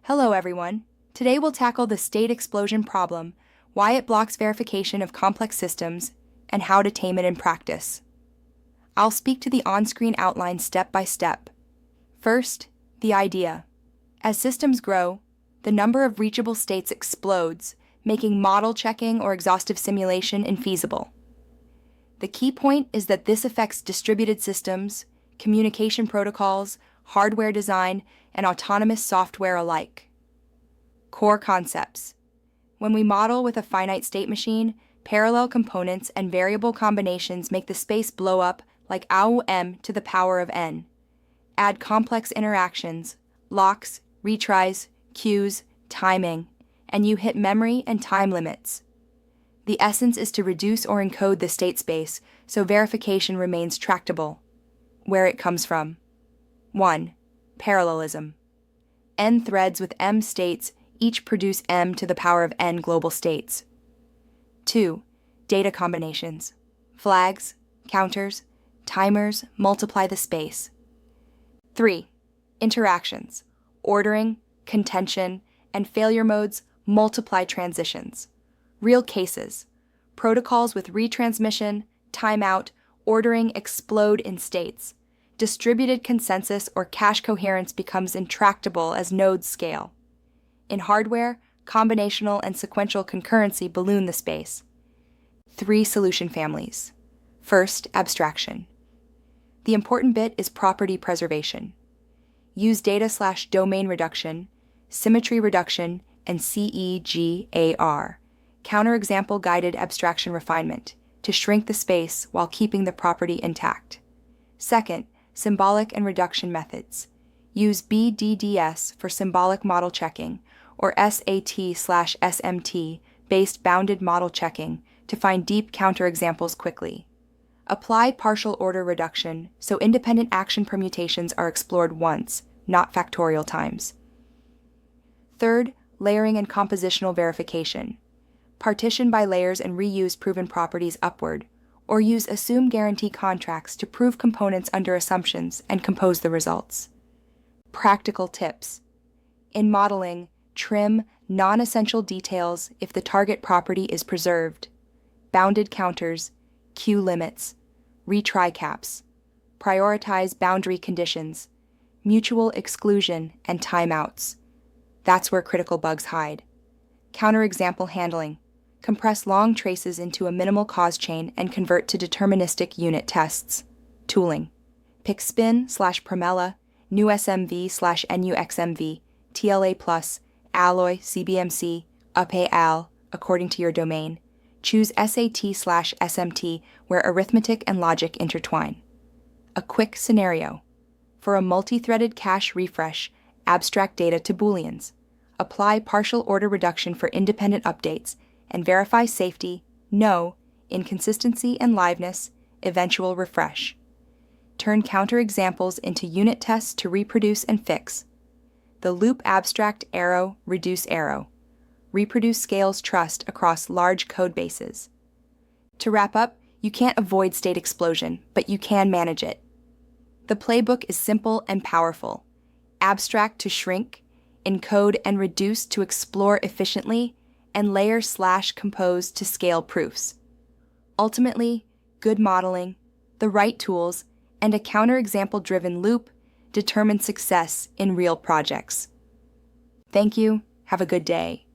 Hello everyone. Today we'll tackle the state explosion problem, why it blocks verification of complex systems, and how to tame it in practice. I'll speak to the on-screen outline step by step. First, the idea. As systems grow, the number of reachable states explodes, making model checking or exhaustive simulation infeasible. The key point is that this affects distributed systems, communication protocols, hardware design, and autonomous software alike. Core concepts. When we model with a finite state machine, parallel components and variable combinations make the space blow up like AUM to the power of n. Add complex interactions, locks, retries, queues, timing, and you hit memory and time limits. The essence is to reduce or encode the state space so verification remains tractable. Where it comes from. 1. Parallelism. N threads with m states each produce m to the power of n global states. 2. Data combinations. Flags, counters, timers multiply the space. 3. Interactions. Ordering, contention, and failure modes multiply transitions. Real cases. Protocols with retransmission, timeout, ordering explode in states. Distributed consensus or cache coherence becomes intractable as nodes scale. In hardware, combinational and sequential concurrency balloon the space. 3 solution families. First, abstraction. The important bit is property preservation. Use data/domain reduction, symmetry reduction, and CEGAR, counterexample guided abstraction refinement, to shrink the space while keeping the property intact. Second, symbolic and reduction methods. Use BDDS for symbolic model checking, or SAT/SMT based bounded model checking to find deep counterexamples quickly. Apply partial order reduction so independent action permutations are explored once, not factorial times. Third, layering and compositional verification. Partition by layers and reuse proven properties upward, or use assume guarantee contracts to prove components under assumptions and compose the results. Practical tips. In modeling, trim non-essential details if the target property is preserved. Bounded counters, queue limits, retry caps. Prioritize boundary conditions, mutual exclusion, and timeouts. That's where critical bugs hide. Counterexample handling. Compress long traces into a minimal cause chain and convert to deterministic unit tests. Tooling. Pick spin/promella, newSMV/nuXMV, TLA+, alloy, CBMC, UPAL, according to your domain. Choose SAT/SMT where arithmetic and logic intertwine. A quick scenario. For a multi-threaded cache refresh, abstract data to Booleans. Apply partial order reduction for independent updates and verify safety, no, inconsistency and liveness, eventual refresh. Turn counterexamples into unit tests to reproduce and fix. The loop abstract arrow, reduce arrow. Reproduce scales trust across large code bases. To wrap up, you can't avoid state explosion, but you can manage it. The playbook is simple and powerful. Abstract to shrink, encode and reduce to explore efficiently, and layer/compose to scale proofs. Ultimately, good modeling, the right tools, and a counterexample-driven loop determine success in real projects. Thank you. Have a good day.